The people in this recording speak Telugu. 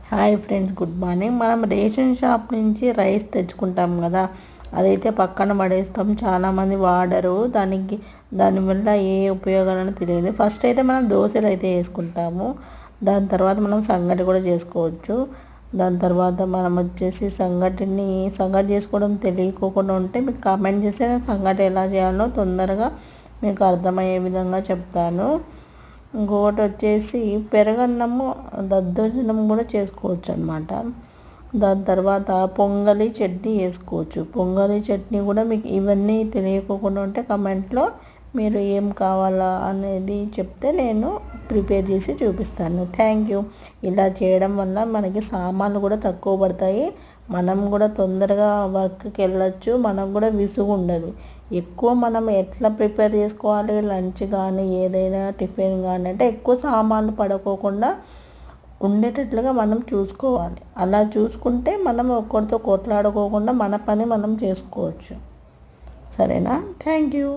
Hi friends, good morning. మనం రేషన్ షాప్ నుంచి రైస్ తెచ్చుకుంటాం కదా, అదైతే పక్కన పడేస్తాం. చాలామంది వాడరు దానివల్ల ఏ ఉపయోగాలను తెలియదు. ఫస్ట్ అయితే మనం దోశలు అయితే వేసుకుంటాము. దాని తర్వాత మనం సంగటి కూడా చేసుకోవచ్చు. దాని తర్వాత మనం వచ్చేసి సంగటి చేసుకోవడం తెలియకోకుండా ఉంటే మీకు కామెంట్ చేస్తే నేను సంగటి ఎలా చేయాలో తొందరగా మీకు అర్థమయ్యే విధంగా చెప్తాను. ఇంకొకటి వచ్చేసి పెరగన్నము దద్దోజనం కూడా చేసుకోవచ్చు అనమాట. దాని తర్వాత పొంగలి చట్నీ వేసుకోవచ్చు. పొంగలి చట్నీ కూడా మీకు ఇవన్నీ తెలియకోకుండా ఉంటే కమెంట్లో మీరు ఏం కావాలా అనేది చెప్తే నేను ప్రిపేర్ చేసి చూపిస్తాను. Thank you. ఇలా చేయడం వల్ల మనకి సామాన్లు కూడా తక్కువ పడతాయి. మనం కూడా తొందరగా వర్క్కి వెళ్ళచ్చు. మనకు కూడా విసుగు ఉండదు. ఎక్కువ మనం ఎట్లా ప్రిపేర్ చేసుకోవాలి, లంచ్ కానీ ఏదైనా టిఫిన్ కానీ అంటే ఎక్కువ సామాన్లు పడుకోకుండా ఉండేటట్లుగా మనం చూసుకోవాలి. అలా చూసుకుంటే మనం ఒక్కరితో కొట్లాడుకోకుండా మన పని మనం చేసుకోవచ్చు. సరేనా? Thank you.